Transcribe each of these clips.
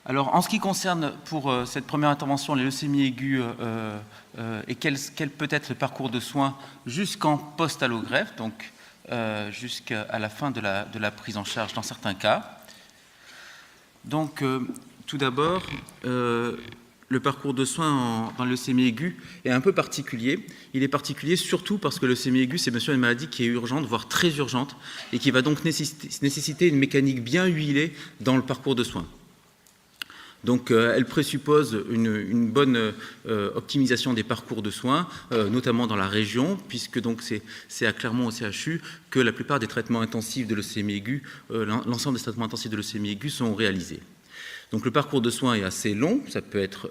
Alors, en ce qui concerne pour cette première intervention les leucémies aiguës et quel peut être le parcours de soins jusqu'en post-allogreffe, donc jusqu'à la fin de la prise en charge dans certains cas. Donc, tout d'abord, le parcours de soins dans le leucémie aiguë est un peu particulier. Il est particulier surtout parce que le leucémie aiguë, c'est bien sûr une maladie qui est urgente, voire très urgente, et qui va donc nécessiter une mécanique bien huilée dans le parcours de soins. Donc, elle présuppose une bonne optimisation des parcours de soins, notamment dans la région, puisque donc c'est à Clermont au CHU que la plupart des traitements intensifs de leucémie aiguë, l'ensemble des traitements intensifs de leucémie aiguë sont réalisés. Donc, le parcours de soins est assez long, ça peut être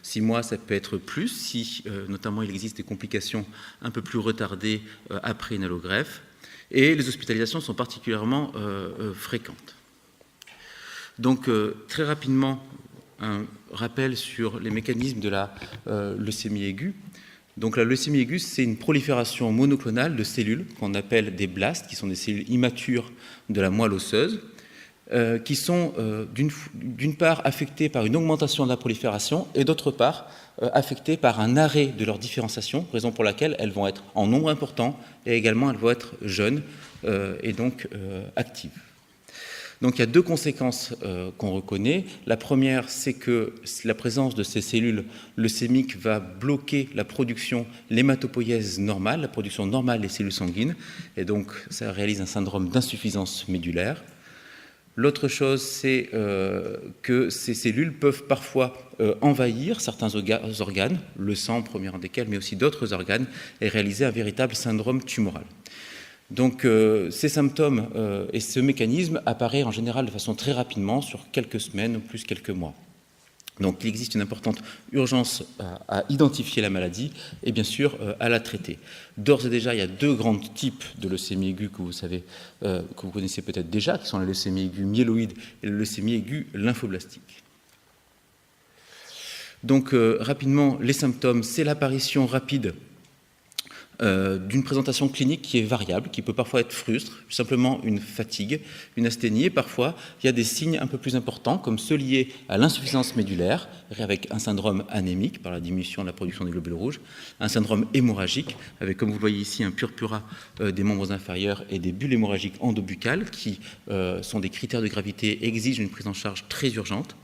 6 mois, ça peut être plus, si notamment il existe des complications un peu plus retardées après une allogreffe, et les hospitalisations sont particulièrement fréquentes. Donc, très rapidement, un rappel sur les mécanismes de la leucémie aiguë. Donc la leucémie aiguë, c'est une prolifération monoclonale de cellules qu'on appelle des blastes, qui sont des cellules immatures de la moelle osseuse, qui sont d'une part affectées par une augmentation de la prolifération et d'autre part affectées par un arrêt de leur différenciation, raison pour laquelle elles vont être en nombre important et également elles vont être jeunes et donc actives. Donc il y a deux conséquences qu'on reconnaît. La première, c'est que la présence de ces cellules leucémiques va bloquer la production, l'hématopoïèse normale, la production normale des cellules sanguines, et donc ça réalise un syndrome d'insuffisance médulaire. L'autre chose, c'est que ces cellules peuvent parfois envahir certains organes, le sang premier desquels, mais aussi d'autres organes, et réaliser un véritable syndrome tumoral. Donc ces symptômes et ce mécanisme apparaît en général de façon très rapidement, sur quelques semaines ou plus quelques mois. Donc il existe une importante urgence à identifier la maladie et bien sûr à la traiter. D'ores et déjà, il y a deux grands types de leucémie aiguë que vous savez, que vous connaissez peut-être déjà, qui sont la leucémie aiguë myéloïde et la leucémie aiguë lymphoblastique. Donc rapidement, les symptômes, c'est l'apparition rapide d'une présentation clinique qui est variable, qui peut parfois être frustre, simplement une fatigue, une asthénie, et parfois il y a des signes un peu plus importants, comme ceux liés à l'insuffisance médulaire, avec un syndrome anémique par la diminution de la production des globules rouges, un syndrome hémorragique, avec, comme vous le voyez ici, un purpura des membres inférieurs et des bulles hémorragiques endobuccales, qui sont des critères de gravité et exigent une prise en charge très urgente.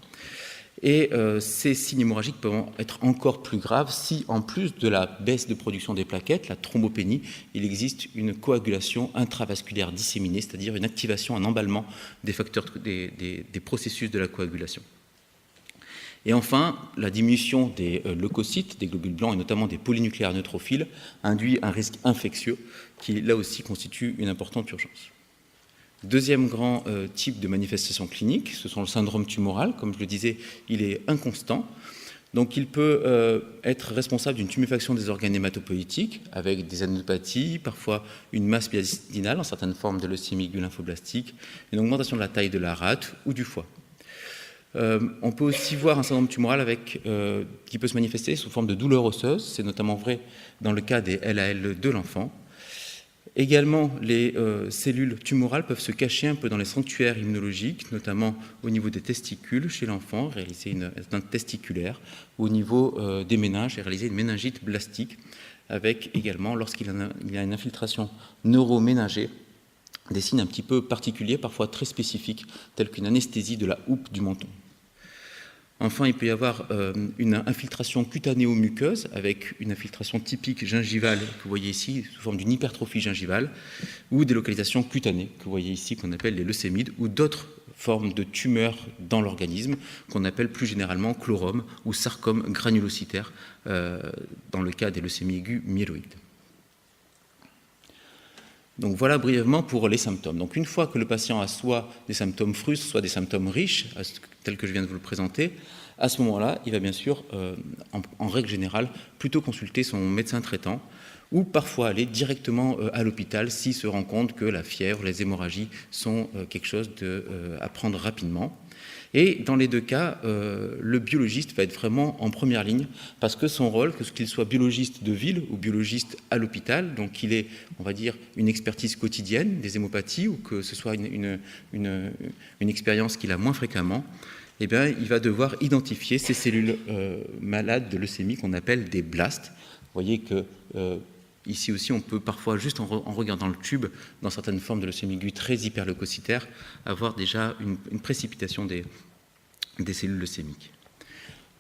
Et ces signes hémorragiques peuvent être encore plus graves si, en plus de la baisse de production des plaquettes, la thrombopénie, il existe une coagulation intravasculaire disséminée, c'est-à-dire une activation, un emballement des facteurs, des processus de la coagulation. Et enfin, la diminution des leucocytes, des globules blancs et notamment des polynucléaires neutrophiles induit un risque infectieux qui, là aussi, constitue une importante urgence. Deuxième grand type de manifestation clinique, ce sont le syndrome tumoral. Comme je le disais, il est inconstant. Donc il peut être responsable d'une tuméfaction des organes hématopoïétiques avec des adénopathies, parfois une masse pyélidinale en certaines formes de leucémie aiguë lymphoblastique, une augmentation de la taille de la rate ou du foie. On peut aussi voir un syndrome tumoral qui peut se manifester sous forme de douleur osseuse. C'est notamment vrai dans le cas des LAL de l'enfant. Également, les cellules tumorales peuvent se cacher un peu dans les sanctuaires immunologiques, notamment au niveau des testicules chez l'enfant, réaliser une atteinte testiculaire, ou au niveau des méninges et réaliser une méningite blastique, avec également, lorsqu'il y a une infiltration neuroméningée, des signes un petit peu particuliers, parfois très spécifiques, tels qu'une anesthésie de la houppe du menton. Enfin, il peut y avoir une infiltration cutanéo-muqueuse avec une infiltration typique gingivale que vous voyez ici sous forme d'une hypertrophie gingivale ou des localisations cutanées que vous voyez ici qu'on appelle les leucémides ou d'autres formes de tumeurs dans l'organisme qu'on appelle plus généralement chlorome ou sarcome granulocytaire dans le cas des leucémies aiguës myéloïdes. Donc voilà brièvement pour les symptômes. Donc une fois que le patient a soit des symptômes frustres, soit des symptômes riches, tels que je viens de vous le présenter, à ce moment-là, il va bien sûr, en règle générale, plutôt consulter son médecin traitant ou parfois aller directement à l'hôpital s'il se rend compte que la fièvre, les hémorragies sont quelque chose à prendre rapidement. Et dans les deux cas, le biologiste va être vraiment en première ligne parce que son rôle, que ce qu'il soit biologiste de ville ou biologiste à l'hôpital, donc qu'il ait, on va dire, une expertise quotidienne des hémopathies ou que ce soit une expérience qu'il a moins fréquemment, eh bien, il va devoir identifier ces cellules malades de leucémie qu'on appelle des blastes. Vous voyez que ici aussi, on peut parfois, juste en regardant le tube, dans certaines formes de leucémie aiguë très hyperleucocytaires, avoir déjà une précipitation des cellules leucémiques.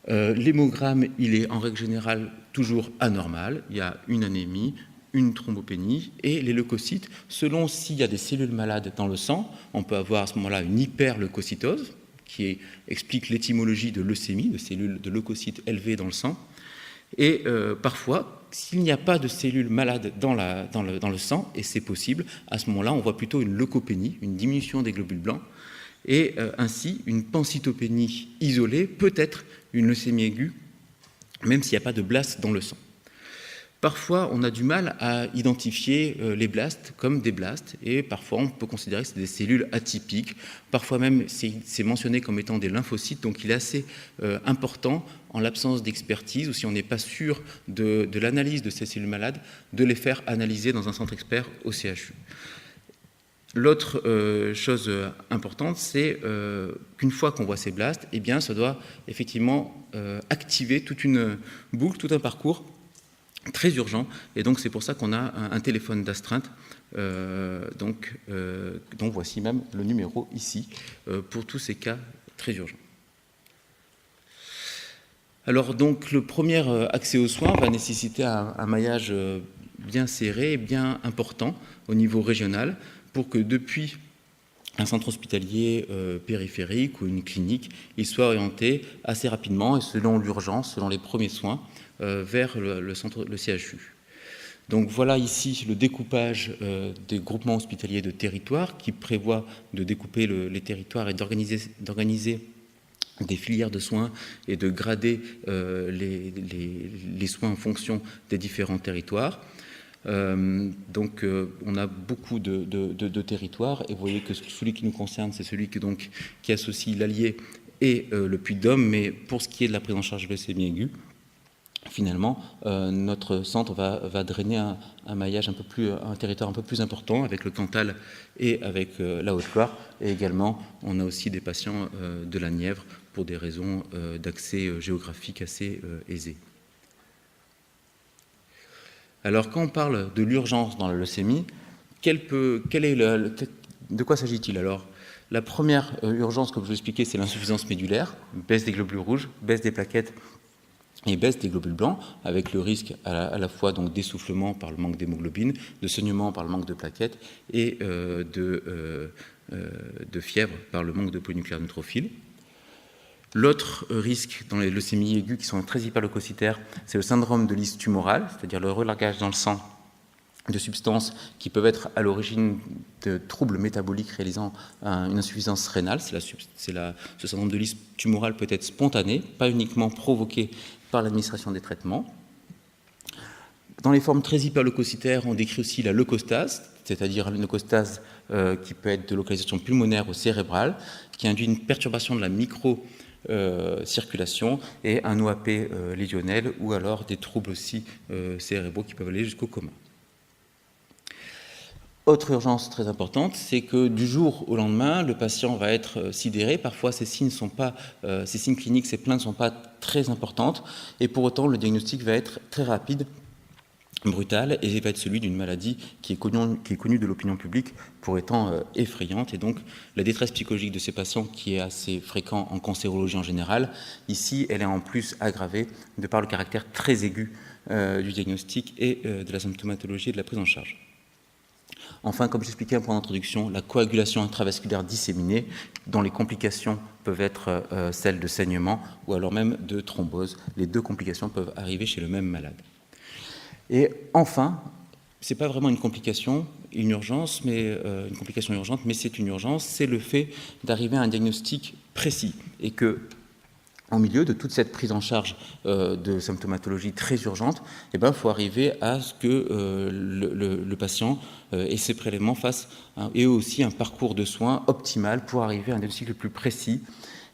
L'hémogramme, il est en règle générale toujours anormal. Il y a une anémie, une thrombopénie, et les leucocytes, selon s'il y a des cellules malades dans le sang, on peut avoir à ce moment-là une hyperleucocytose, qui explique l'étymologie de leucémie, de cellules de leucocytes élevées dans le sang. Et parfois, s'il n'y a pas de cellules malades dans le sang, et c'est possible, à ce moment-là, on voit plutôt une leucopénie, une diminution des globules blancs, et ainsi une pancytopénie isolée peut être une leucémie aiguë, même s'il n'y a pas de blastes dans le sang. Parfois, on a du mal à identifier les blastes comme des blastes, et parfois on peut considérer que c'est des cellules atypiques. Parfois même, c'est mentionné comme étant des lymphocytes, donc il est assez important, en l'absence d'expertise, ou si on n'est pas sûr de l'analyse de ces cellules malades, de les faire analyser dans un centre expert au CHU. L'autre chose importante, c'est qu'une fois qu'on voit ces blastes, eh bien, ça doit effectivement activer toute une boucle, tout un parcours très urgent, et donc c'est pour ça qu'on a un téléphone d'astreinte, donc voici même le numéro ici, pour tous ces cas très urgents. Alors donc le premier accès aux soins va nécessiter un maillage bien serré et bien important au niveau régional, pour que depuis un centre hospitalier périphérique ou une clinique, il soit orienté assez rapidement et selon l'urgence, selon les premiers soins, vers le CHU. Donc voilà ici le découpage des groupements hospitaliers de territoire qui prévoit de découper les territoires et d'organiser des filières de soins et de grader les soins en fonction des différents territoires. Donc on a beaucoup de territoires, et vous voyez que celui qui nous concerne, c'est celui qui associe l'Allier et le Puy-de-Dôme, mais pour ce qui est de la prise en charge de leucémie aiguë, finalement, notre centre va drainer un maillage un territoire un peu plus important avec le Cantal et avec la Haute-Loire, et également on a aussi des patients de la Nièvre pour des raisons d'accès géographique assez aisées. Alors, quand on parle de l'urgence dans la leucémie, de quoi s'agit-il alors? La première urgence, comme je vous l'expliquais, c'est l'insuffisance médulaire, baisse des globules rouges, baisse des plaquettes et baisse des globules blancs, avec le risque à la fois d'essoufflement par le manque d'hémoglobine, de saignement par le manque de plaquettes et de fièvre par le manque de polynucléaires neutrophiles. L'autre risque dans les leucémies aiguës qui sont très hyperleucocytaires, c'est le syndrome de Lys tumorale, c'est-à-dire le relargage dans le sang de substances qui peuvent être à l'origine de troubles métaboliques réalisant une insuffisance rénale. Ce syndrome de Lys tumorale peut être spontané, pas uniquement provoqué par l'administration des traitements. Dans les formes très hyperleucocytaires, on décrit aussi la leucostase, c'est-à-dire une leucostase qui peut être de localisation pulmonaire ou cérébrale, qui induit une perturbation de la circulation et un OAP lésionnel, ou alors des troubles aussi cérébraux qui peuvent aller jusqu'au coma. Autre urgence très importante, c'est que du jour au lendemain, le patient va être sidéré. Parfois, ces signes cliniques, ces plaintes ne sont pas très importantes, et pour autant, le diagnostic va être très rapide, brutal, et va être celui d'une maladie qui est connue de l'opinion publique pour étant effrayante. Et donc la détresse psychologique de ces patients, qui est assez fréquent en cancérologie en général, ici elle est en plus aggravée de par le caractère très aigu du diagnostic et de la symptomatologie et de la prise en charge. Enfin, comme j'expliquais un point d'introduction, la coagulation intravasculaire disséminée, dont les complications peuvent être celles de saignement ou alors même de thrombose. Les deux complications peuvent arriver chez le même malade. Et enfin, ce n'est pas vraiment une complication, une complication urgente, mais c'est une urgence, c'est le fait d'arriver à un diagnostic précis, et que, au milieu de toute cette prise en charge de symptomatologie très urgente, il faut arriver à ce que le patient et ses prélèvements fassent et aussi un parcours de soins optimal pour arriver à un diagnostic le plus précis.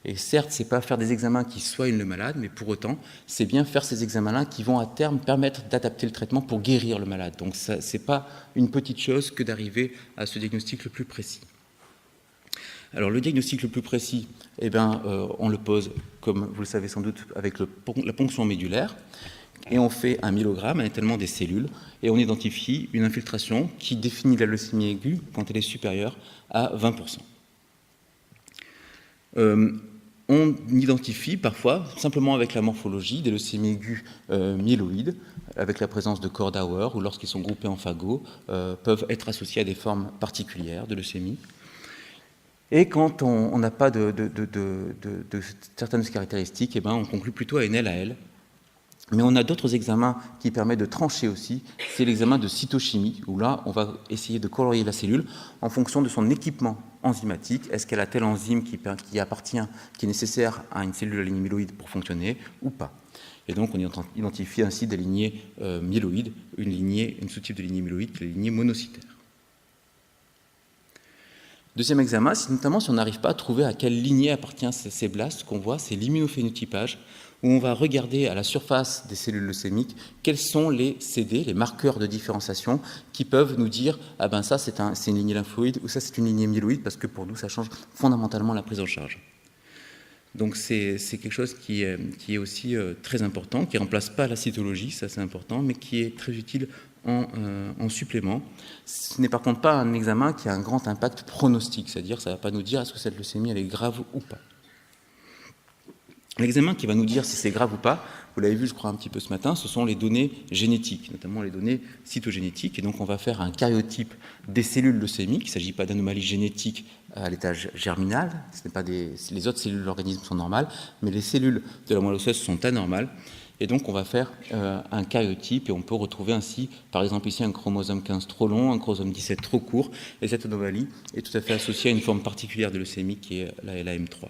Et certes, ce n'est pas faire des examens qui soignent le malade, mais pour autant, c'est bien faire ces examens-là qui vont à terme permettre d'adapter le traitement pour guérir le malade. Donc ce n'est pas une petite chose que d'arriver à ce diagnostic le plus précis. Alors le diagnostic le plus précis, eh bien, on le pose, comme vous le savez sans doute, avec la ponction médulaire, et on fait un myelogramme, un étalement des cellules, et on identifie une infiltration qui définit la leucémie aiguë quand elle est supérieure à 20%. On identifie parfois, simplement avec la morphologie, des leucémies aiguës myéloïdes, avec la présence de corps d'Auer, ou lorsqu'ils sont groupés en phago, peuvent être associés à des formes particulières de leucémie. Et quand on n'a pas de certaines caractéristiques, eh ben, on conclut plutôt à une LAL. Mais on a d'autres examens qui permettent de trancher aussi. C'est l'examen de cytochimie, où là, on va essayer de colorier la cellule en fonction de son équipement enzymatique. Est-ce qu'elle a tel enzyme qui est nécessaire à une cellule à lignée myéloïde pour fonctionner ou pas? Et donc, on identifie ainsi des lignées myéloïdes, une sous-type de lignée myéloïde qui est la lignée monocytaire. Deuxième examen, c'est notamment si on n'arrive pas à trouver à quelle lignée appartient ces blastes qu'on voit, c'est l'immunophénotypage, où on va regarder à la surface des cellules leucémiques quels sont les CD, les marqueurs de différenciation, qui peuvent nous dire « ah ben ça c'est une lignée lymphoïde » ou « ça c'est une lignée myéloïde » parce que pour nous ça change fondamentalement la prise en charge. Donc c'est quelque chose qui est aussi très important, qui ne remplace pas la cytologie, ça c'est important, mais qui est très utile en supplément. Ce n'est par contre pas un examen qui a un grand impact pronostique, c'est-à-dire ça ne va pas nous dire est-ce que cette leucémie elle est grave ou pas. L'examen qui va nous dire si c'est grave ou pas, vous l'avez vu je crois un petit peu ce matin, ce sont les données génétiques, notamment les données cytogénétiques, et donc on va faire un karyotype des cellules leucémiques, il ne s'agit pas d'anomalies génétiques à l'étage germinal, les autres cellules de l'organisme sont normales, mais les cellules de la moelle osseuse sont anormales. Et donc, on va faire un karyotype et on peut retrouver ainsi, par exemple ici, un chromosome 15 trop long, un chromosome 17 trop court. Et cette anomalie est tout à fait associée à une forme particulière de leucémie qui est la LAM3.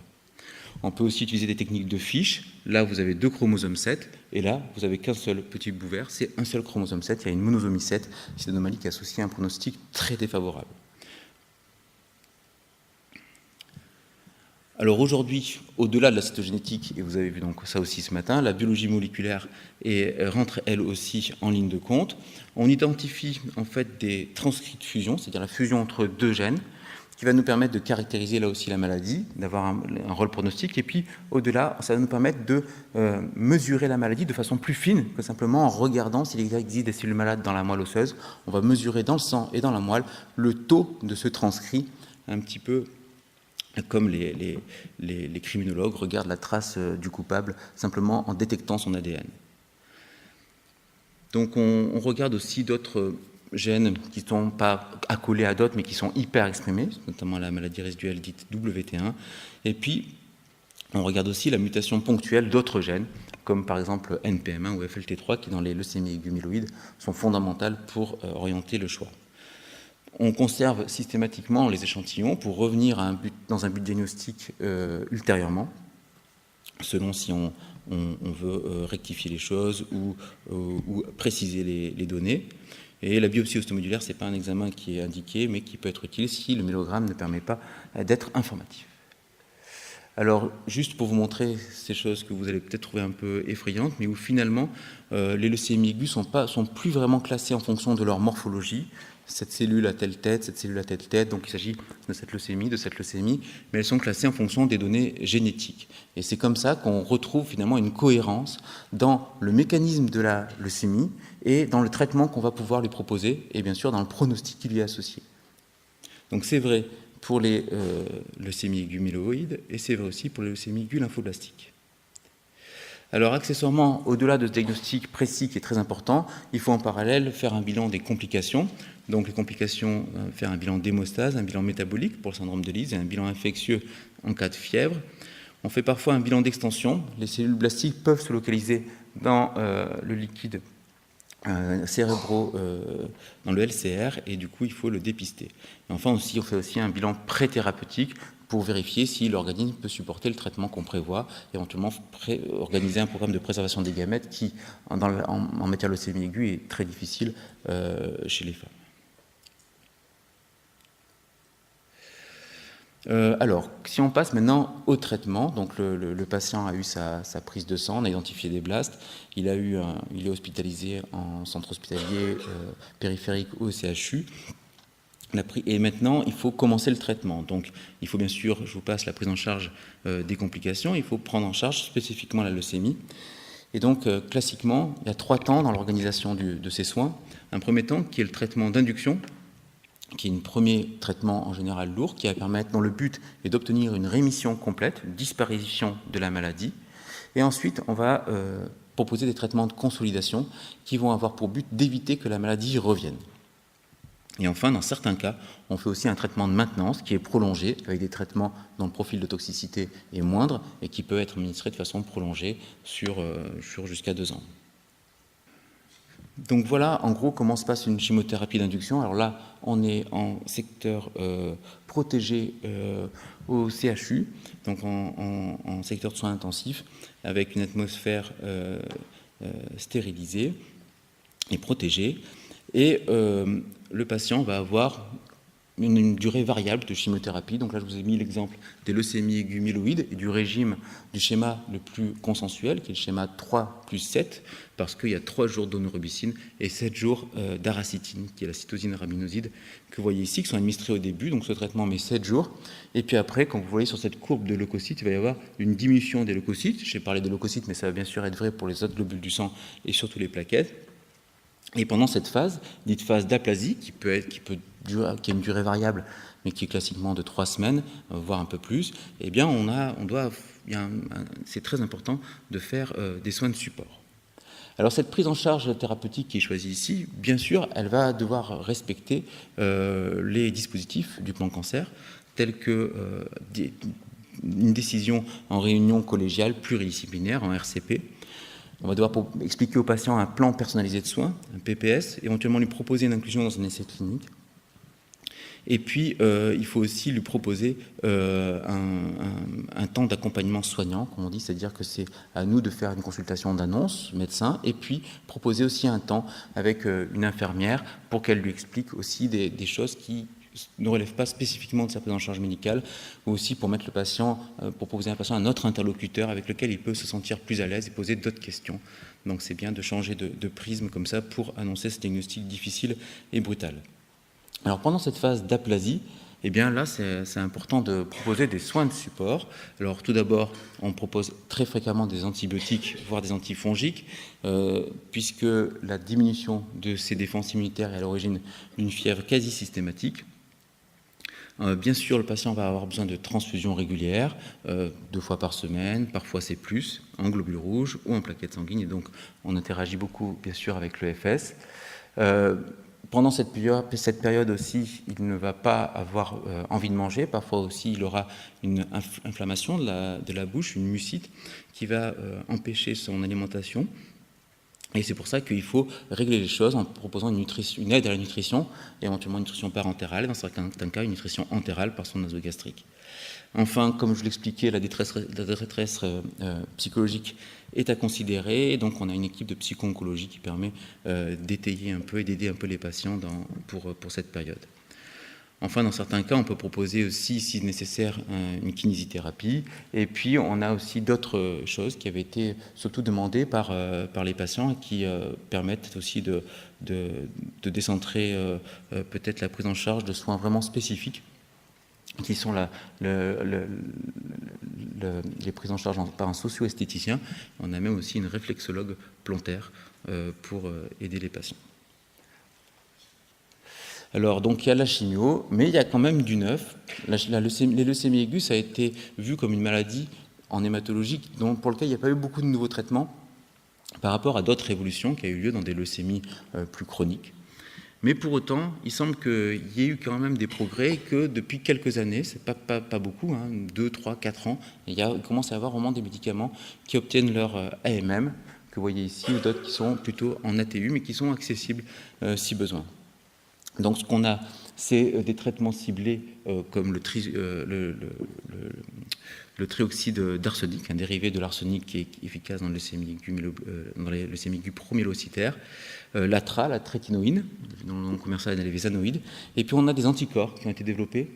On peut aussi utiliser des techniques de fiche. Là, vous avez 2 chromosomes 7 et là, vous n'avez qu'un seul petit bout vert. C'est un seul chromosome 7, il y a une monosomie 7. C'est une anomalie qui est associée à un pronostic très défavorable. Alors aujourd'hui, au-delà de la cytogénétique, et vous avez vu donc ça aussi ce matin, la biologie moléculaire rentre elle aussi en ligne de compte. On identifie en fait des transcrits de fusion, c'est-à-dire la fusion entre 2 gènes, qui va nous permettre de caractériser là aussi la maladie, d'avoir un rôle pronostique, et puis au-delà, ça va nous permettre de mesurer la maladie de façon plus fine que simplement en regardant s'il existe des cellules malades dans la moelle osseuse. On va mesurer dans le sang et dans la moelle le taux de ce transcrit, un petit peu comme les criminologues regardent la trace du coupable simplement en détectant son ADN. Donc on regarde aussi d'autres gènes qui ne sont pas accolés à d'autres mais qui sont hyper exprimés, notamment la maladie résiduelle dite WT1. Et puis on regarde aussi la mutation ponctuelle d'autres gènes, comme par exemple NPM1 ou FLT3 qui dans les leucémies aiguës myéloïdes sont fondamentales pour orienter le choix. On conserve systématiquement les échantillons pour revenir dans un but diagnostique ultérieurement, selon si on veut rectifier les choses ou préciser les données. Et la biopsie ostomodulaire, ce n'est pas un examen qui est indiqué, mais qui peut être utile si le myelogramme ne permet pas d'être informatif. Alors, juste pour vous montrer ces choses que vous allez peut-être trouver un peu effrayantes, mais où finalement, les leucémies aiguës sont plus vraiment classées en fonction de leur morphologie. Cette cellule a telle tête, cette cellule a telle tête, donc il s'agit de cette leucémie, mais elles sont classées en fonction des données génétiques. Et c'est comme ça qu'on retrouve finalement une cohérence dans le mécanisme de la leucémie et dans le traitement qu'on va pouvoir lui proposer, et bien sûr dans le pronostic qui lui est associé. Donc c'est vrai pour les leucémies aiguës myéloïdes, et c'est vrai aussi pour les leucémies aiguës lymphoblastiques. Alors, accessoirement, au-delà de ce diagnostic précis qui est très important, il faut en parallèle faire un bilan des complications. Donc, les complications, faire un bilan d'hémostase, un bilan métabolique pour le syndrome de Leeds et un bilan infectieux en cas de fièvre. On fait parfois un bilan d'extension. Les cellules blastiques peuvent se localiser dans le liquide cérébraux, dans le LCR, et du coup, il faut le dépister. Et enfin, aussi, on fait aussi un bilan pré-thérapeutique pour vérifier si l'organisme peut supporter le traitement qu'on prévoit, éventuellement organiser un programme de préservation des gamètes qui, en matière de leucémie aiguë, est très difficile chez les femmes. Alors, si on passe maintenant au traitement, donc le patient a eu sa prise de sang, on a identifié des blastes, il est hospitalisé en centre hospitalier périphérique ou au CHU. Et maintenant, il faut commencer le traitement. Donc, il faut bien sûr, je vous passe la prise en charge des complications, il faut prendre en charge spécifiquement la leucémie. Et donc, classiquement, il y a 3 temps dans l'organisation de ces soins. Un premier temps qui est le traitement d'induction, qui est un premier traitement en général lourd, qui va permettre, dont le but est d'obtenir une rémission complète, une disparition de la maladie. Et ensuite, on va proposer des traitements de consolidation qui vont avoir pour but d'éviter que la maladie revienne. Et enfin, dans certains cas, on fait aussi un traitement de maintenance qui est prolongé, avec des traitements dont le profil de toxicité est moindre et qui peut être administré de façon prolongée sur jusqu'à 2 ans. Donc voilà, en gros, comment se passe une chimiothérapie d'induction. Alors là, on est en secteur protégé au CHU, donc en secteur de soins intensifs, avec une atmosphère stérilisée et protégée. Et le patient va avoir une durée variable de chimiothérapie. Donc là, je vous ai mis l'exemple des leucémies aiguës myéloïdes et du régime du schéma le plus consensuel, qui est le schéma 3+7, parce qu'il y a 3 jours d'onorubicine et 7 jours d'aracitine, qui est la cytosine rhabinosidée que vous voyez ici, qui sont administrés au début. Donc ce traitement met 7 jours. Et puis après, comme vous voyez sur cette courbe de leucocytes, il va y avoir une diminution des leucocytes. J'ai parlé des leucocytes, mais ça va bien sûr être vrai pour les autres globules du sang et surtout les plaquettes. Et pendant cette phase, dite phase d'aplasie, qui a une durée variable, mais qui est classiquement de 3 semaines, voire un peu plus, eh bien c'est très important de faire des soins de support. Alors cette prise en charge thérapeutique qui est choisie ici, bien sûr, elle va devoir respecter les dispositifs du plan cancer, tels que une décision en réunion collégiale pluridisciplinaire, en RCP. On va devoir expliquer au patient un plan personnalisé de soins, un PPS, éventuellement lui proposer une inclusion dans un essai clinique. Et puis, il faut aussi lui proposer un temps d'accompagnement soignant, comme on dit, c'est-à-dire que c'est à nous de faire une consultation d'annonce, médecin, et puis proposer aussi un temps avec une infirmière pour qu'elle lui explique aussi des choses qui ne relève pas spécifiquement de sa prise en charge médicale, ou aussi pour mettre le patient, pour proposer à un patient un autre interlocuteur avec lequel il peut se sentir plus à l'aise et poser d'autres questions. Donc c'est bien de changer de prisme comme ça pour annoncer ce diagnostic difficile et brutal. Alors pendant cette phase d'aplasie, eh bien là c'est important de proposer des soins de support. Alors tout d'abord, on propose très fréquemment des antibiotiques, voire des antifongiques, puisque la diminution de ces défenses immunitaires est à l'origine d'une fièvre quasi systématique. Bien sûr, le patient va avoir besoin de transfusions régulières, 2 fois par semaine, parfois c'est plus, en globules rouges ou en plaquettes sanguines, et donc on interagit beaucoup, bien sûr, avec l'EFS. Pendant cette période aussi, il ne va pas avoir envie de manger, parfois aussi il aura une inflammation de la bouche, une mucite, qui va empêcher son alimentation. Et c'est pour ça qu'il faut régler les choses en proposant une aide à la nutrition, éventuellement une nutrition parentérale, dans certains cas une nutrition entérale par son nasogastrique. Enfin, comme je l'expliquais, la détresse psychologique est à considérer, donc on a une équipe de psycho-oncologie qui permet d'étayer un peu et d'aider un peu les patients pour cette période. Enfin, dans certains cas, on peut proposer aussi, si nécessaire, une kinésithérapie. Et puis, on a aussi d'autres choses qui avaient été surtout demandées par les patients et qui permettent aussi de décentrer peut-être la prise en charge de soins vraiment spécifiques, qui sont les prises en charge par un socio-esthéticien. On a même aussi une réflexologue plantaire pour aider les patients. Alors, donc, il y a la chimio, mais il y a quand même du neuf. Les leucémies aiguës, ça a été vu comme une maladie en hématologie pour laquelle il n'y a pas eu beaucoup de nouveaux traitements par rapport à d'autres évolutions qui ont eu lieu dans des leucémies plus chroniques. Mais pour autant, il semble qu'il y ait eu quand même des progrès et que depuis quelques années, c'est pas beaucoup, 2, 3, 4 ans, il commence à y avoir vraiment des médicaments qui obtiennent leur AMM, que vous voyez ici, ou d'autres qui sont plutôt en ATU, mais qui sont accessibles si besoin. Donc ce qu'on a, c'est des traitements ciblés comme le trioxyde d'arsenic, un dérivé de l'arsenic qui est efficace dans les leucémies aiguës promyélocytaires, l'ATRA, la trétinoïne, dont le nom commercial est les Vezanoïdes, et puis on a des anticorps qui ont été développés,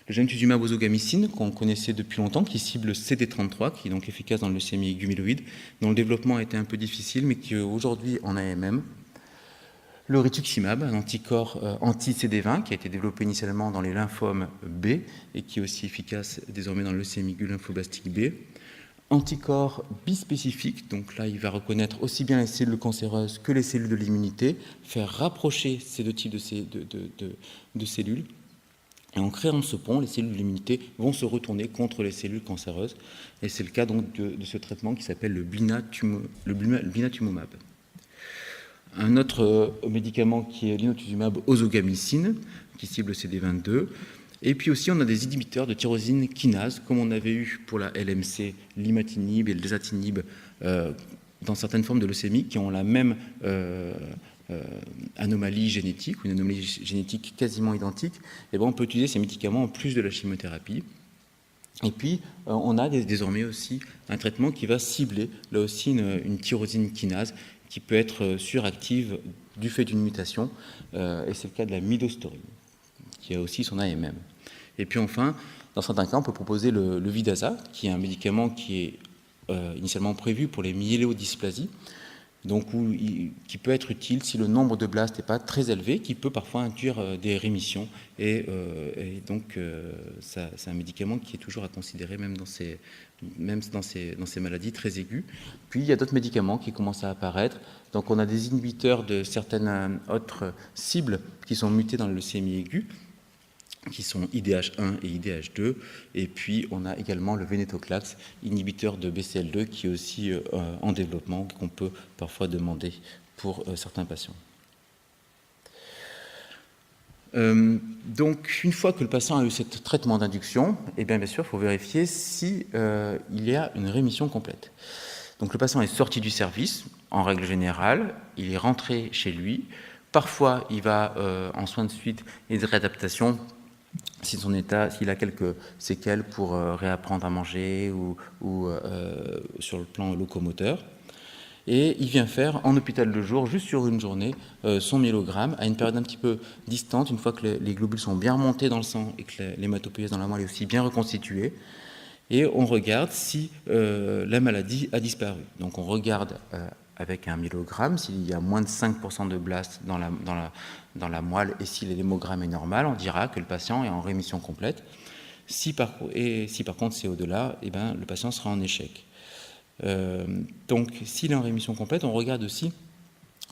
le gemtuzumab ozogamicine, qu'on connaissait depuis longtemps, qui cible CD33, qui est donc efficace dans le leucémie aiguë myéloïde, dont le développement a été un peu difficile, mais qui aujourd'hui en AMM. Le rituximab, un anticorps anti-CD20 qui a été développé initialement dans les lymphomes B et qui est aussi efficace désormais dans le leucémie aiguë lymphoblastique B. Anticorps bispécifique, donc là il va reconnaître aussi bien les cellules cancéreuses que les cellules de l'immunité, faire rapprocher ces deux types de cellules. Et en créant ce pont, les cellules de l'immunité vont se retourner contre les cellules cancéreuses. Et c'est le cas donc de ce traitement qui s'appelle le blinatumomab. Un autre médicament qui est l'inotuzumab ozogamicine, qui cible le CD22. Et puis aussi, on a des inhibiteurs de tyrosine kinase, comme on avait eu pour la LMC, l'imatinib et le dasatinib, dans certaines formes de leucémie, qui ont la même anomalie génétique, ou une anomalie génétique quasiment identique. Et bien, on peut utiliser ces médicaments en plus de la chimiothérapie. Et puis, on a désormais aussi un traitement qui va cibler, là aussi, une tyrosine kinase, qui peut être suractive du fait d'une mutation, et c'est le cas de la midostaurin, qui a aussi son AMM. Et puis enfin, dans certains cas, on peut proposer le Vidaza, qui est un médicament qui est initialement prévu pour les myélodysplasies, donc qui peut être utile si le nombre de blastes n'est pas très élevé, qui peut parfois induire des rémissions, et donc c'est un médicament qui est toujours à considérer même dans ces maladies très aiguës. Puis il y a d'autres médicaments qui commencent à apparaître, donc on a des inhibiteurs de certaines autres cibles qui sont mutées dans le leucémie aiguë, qui sont IDH1 et IDH2, et puis on a également le venetoclax, inhibiteur de BCL2, qui est aussi en développement, qu'on peut parfois demander pour certains patients. Donc, une fois que le patient a eu ce traitement d'induction, eh bien sûr, il faut vérifier s'il y a une rémission complète. Donc, le patient est sorti du service, en règle générale, il est rentré chez lui. Parfois, il va en soins de suite et de réadaptation, s'il a quelques séquelles pour réapprendre à manger ou sur le plan locomoteur. Et il vient faire en hôpital de jour, juste sur une journée, son myélogramme à une période un petit peu distante, une fois que les globules sont bien remontés dans le sang et que l'hématopoïèse dans la moelle est aussi bien reconstituée. Et on regarde si la maladie a disparu. Donc on regarde avec un myélogramme s'il y a moins de 5% de blastes dans la moelle et si l'hémogramme est normal, on dira que le patient est en rémission complète. Si par contre c'est au-delà, eh ben, le patient sera en échec. Donc, s'il est en rémission complète, on regarde aussi,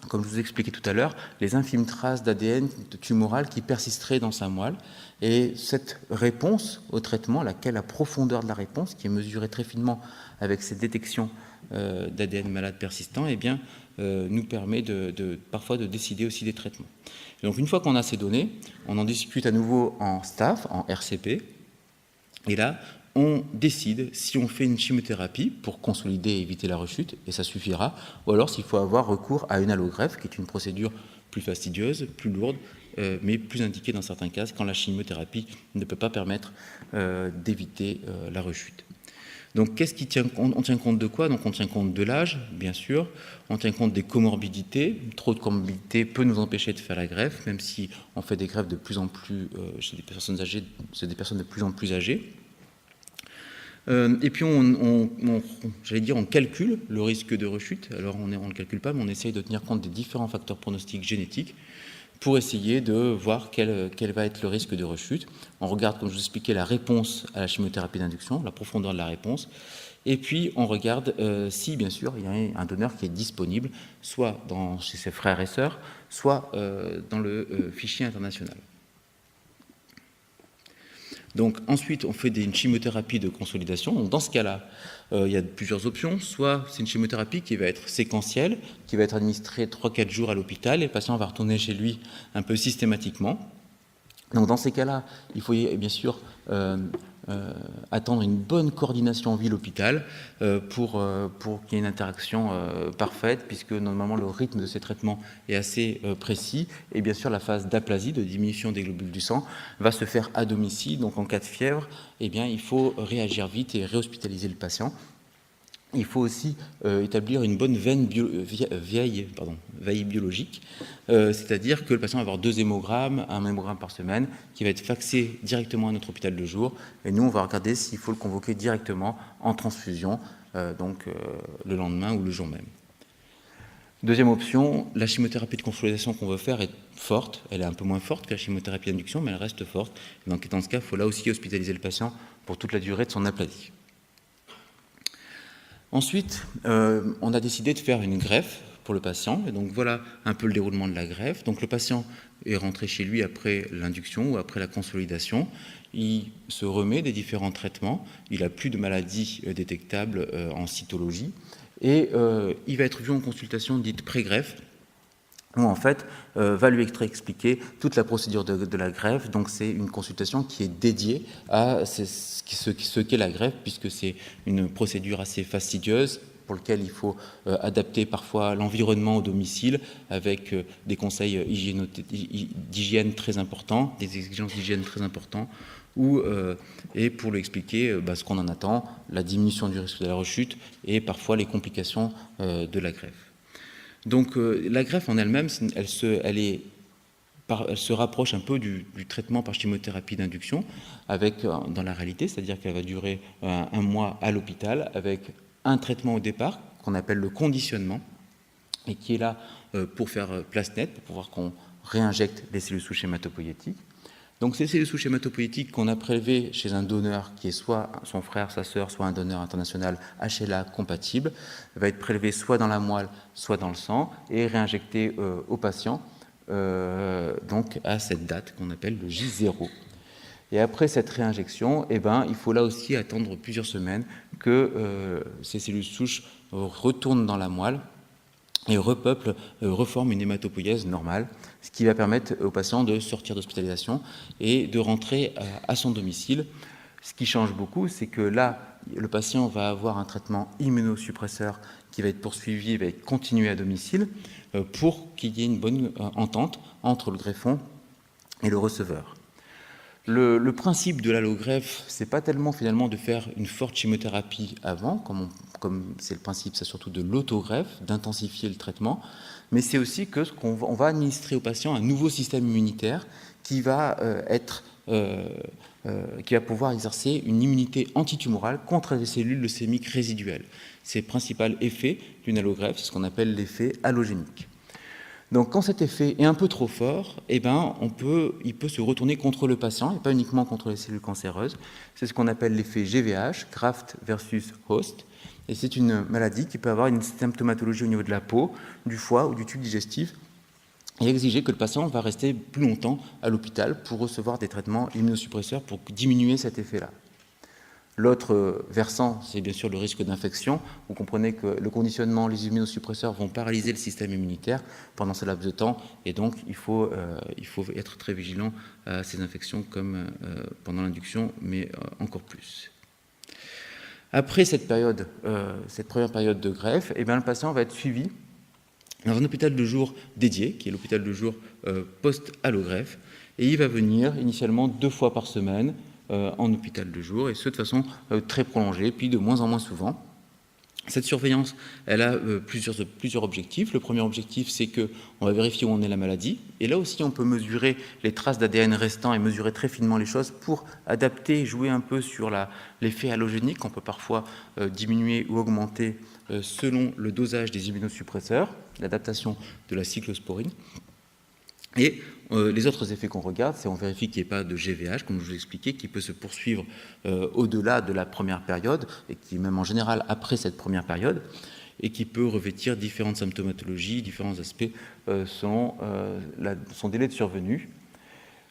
comme je vous expliquais tout à l'heure, les infimes traces d'ADN tumoral qui persisteraient dans sa moelle. Et cette réponse au traitement, la profondeur de la réponse, qui est mesurée très finement avec ces détections d'ADN malade persistant, eh bien, nous permet parfois de décider aussi des traitements. Et donc, une fois qu'on a ces données, on en discute à nouveau en staff, en RCP, et là, on décide si on fait une chimiothérapie pour consolider et éviter la rechute, et ça suffira, ou alors s'il faut avoir recours à une allogreffe, qui est une procédure plus fastidieuse, plus lourde, mais plus indiquée dans certains cas, quand la chimiothérapie ne peut pas permettre d'éviter la rechute. Donc, on tient compte de quoi? Donc, on tient compte de l'âge, bien sûr, on tient compte des comorbidités. Trop de comorbidités peut nous empêcher de faire la greffe, même si on fait des greffes de plus en plus chez des personnes âgées, c'est des personnes de plus en plus âgées. Et puis, on calcule le risque de rechute. Alors, on ne le calcule pas, mais on essaye de tenir compte des différents facteurs pronostiques génétiques pour essayer de voir quel va être le risque de rechute. On regarde, comme je vous expliquais, la réponse à la chimiothérapie d'induction, la profondeur de la réponse. Et puis, on regarde si, bien sûr, il y a un donneur qui est disponible, soit chez ses frères et sœurs, soit dans le fichier international. Donc ensuite, on fait une chimiothérapie de consolidation. Donc, dans ce cas-là, il y a plusieurs options. Soit c'est une chimiothérapie qui va être séquentielle, qui va être administrée 3-4 jours à l'hôpital, et le patient va retourner chez lui un peu systématiquement. Donc dans ces cas-là, il faut bien sûr attendre une bonne coordination ville-hôpital pour qu'il y ait une interaction parfaite, puisque normalement le rythme de ces traitements est assez précis. Et bien sûr, la phase d'aplasie, de diminution des globules du sang, va se faire à domicile. Donc en cas de fièvre, eh bien, il faut réagir vite et réhospitaliser le patient. Il faut aussi établir une bonne veille biologique, c'est-à-dire que le patient va avoir 2 hémogrammes, un hémogramme par semaine, qui va être faxé directement à notre hôpital de jour, et nous on va regarder s'il faut le convoquer directement en transfusion, le lendemain ou le jour même. Deuxième option, la chimiothérapie de consolidation qu'on veut faire est forte, elle est un peu moins forte que la chimiothérapie d'induction, mais elle reste forte. Donc dans ce cas, il faut là aussi hospitaliser le patient pour toute la durée de son aplasie. Ensuite, on a décidé de faire une greffe pour le patient, et donc voilà un peu le déroulement de la greffe. Donc le patient est rentré chez lui après l'induction ou après la consolidation, il se remet des différents traitements, il n'a plus de maladies détectables en cytologie, et il va être vu en consultation dite pré-greffe, où en fait va lui expliquer toute la procédure de la greffe. Donc c'est une consultation qui est dédiée à ce qu'est la greffe, puisque c'est une procédure assez fastidieuse pour laquelle il faut adapter parfois l'environnement au domicile avec des conseils d'hygiène très importants, des exigences d'hygiène très importantes, et pour lui expliquer ce qu'on en attend, la diminution du risque de la rechute et parfois les complications de la greffe. Donc la greffe en elle-même, elle se rapproche un peu du traitement par chimiothérapie d'induction dans la réalité, c'est-à-dire qu'elle va durer un mois à l'hôpital avec un traitement au départ qu'on appelle le conditionnement et qui est là pour faire place nette, pour pouvoir qu'on réinjecte les cellules souches hématopoïétiques. Donc ces cellules souches hématopoïétiques qu'on a prélevées chez un donneur qui est soit son frère, sa sœur, soit un donneur international HLA compatible, va être prélevée soit dans la moelle, soit dans le sang et réinjectée au patient donc à cette date qu'on appelle le J0. Et après cette réinjection, il faut là aussi attendre plusieurs semaines que ces cellules souches retournent dans la moelle et reforment une hématopoïèse normale, ce qui va permettre au patient de sortir d'hospitalisation et de rentrer à son domicile. Ce qui change beaucoup, c'est que là, le patient va avoir un traitement immunosuppresseur qui va être poursuivi, va être continué à domicile pour qu'il y ait une bonne entente entre le greffon et le receveur. Le principe de l'allogreffe, c'est pas tellement finalement de faire une forte chimiothérapie avant, comme c'est le principe, c'est surtout de l'autogreffe, d'intensifier le traitement, mais c'est aussi qu'on va administrer au patient un nouveau système immunitaire qui va pouvoir exercer une immunité antitumorale contre les cellules leucémiques résiduelles. C'est le principal effet d'une allogreffe, c'est ce qu'on appelle l'effet allogénique. Donc quand cet effet est un peu trop fort, il peut se retourner contre le patient et pas uniquement contre les cellules cancéreuses. C'est ce qu'on appelle l'effet GVH, graft versus host. Et c'est une maladie qui peut avoir une symptomatologie au niveau de la peau, du foie ou du tube digestif et exiger que le patient va rester plus longtemps à l'hôpital pour recevoir des traitements immunosuppresseurs pour diminuer cet effet-là. L'autre versant, c'est bien sûr le risque d'infection. Vous comprenez que le conditionnement, les immunosuppresseurs vont paralyser le système immunitaire pendant ce laps de temps, et donc il faut être très vigilant à ces infections comme pendant l'induction, mais encore plus. Après cette première période de greffe, le patient va être suivi dans un hôpital de jour dédié, qui est l'hôpital de jour post-allogreffe, et il va venir initialement 2 fois par semaine en hôpital de jour, et ce de façon très prolongée, puis de moins en moins souvent. Cette surveillance, elle a plusieurs objectifs. Le premier objectif, c'est qu'on va vérifier où en est la maladie, et là aussi on peut mesurer les traces d'ADN restants et mesurer très finement les choses pour adapter, jouer un peu sur l'effet allogénique qu'on peut parfois diminuer ou augmenter selon le dosage des immunosuppresseurs, l'adaptation de la cyclosporine. Et les autres effets qu'on regarde, c'est on vérifie qu'il n'y ait pas de GVH, comme je vous l'ai expliqué, qui peut se poursuivre au-delà de la première période, et qui même en général après cette première période, et qui peut revêtir différentes symptomatologies, différents aspects son délai de survenue.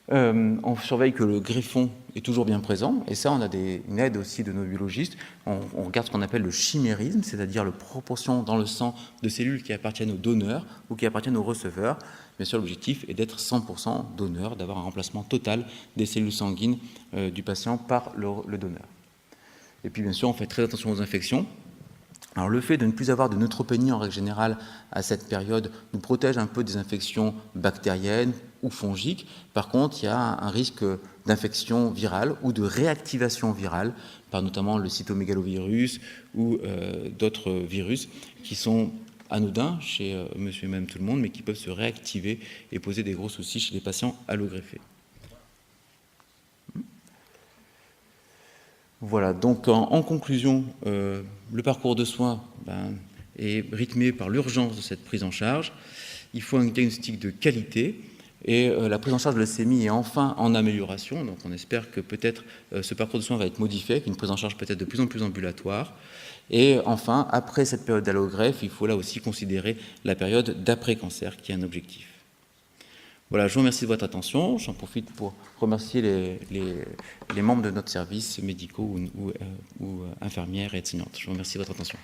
On surveille que le greffon est toujours bien présent, et ça on a une aide aussi de nos biologistes. On regarde ce qu'on appelle le chimérisme, c'est-à-dire la proportion dans le sang de cellules qui appartiennent au donneur ou qui appartiennent au receveur. Bien sûr, l'objectif est d'être 100% donneur, d'avoir un remplacement total des cellules sanguines du patient par le donneur. Et puis bien sûr, on fait très attention aux infections. Alors le fait de ne plus avoir de neutropénie en règle générale à cette période nous protège un peu des infections bactériennes ou fongiques. Par contre, il y a un risque d'infection virale ou de réactivation virale par notamment le cytomégalovirus ou d'autres virus qui sont anodins chez monsieur et madame tout le monde, mais qui peuvent se réactiver et poser des gros soucis chez les patients allogreffés. Voilà, donc en conclusion, le parcours de soins est rythmé par l'urgence de cette prise en charge. Il faut un diagnostic de qualité. Et la prise en charge de la leucémie est enfin en amélioration. Donc on espère que peut-être ce parcours de soins va être modifié, avec une prise en charge peut-être de plus en plus ambulatoire. Et enfin, après cette période d'allogreffe, il faut là aussi considérer la période d'après-cancer, qui est un objectif. Voilà, je vous remercie de votre attention. J'en profite pour remercier les membres de notre service médicaux ou infirmières et aides-soignantes. Je vous remercie de votre attention.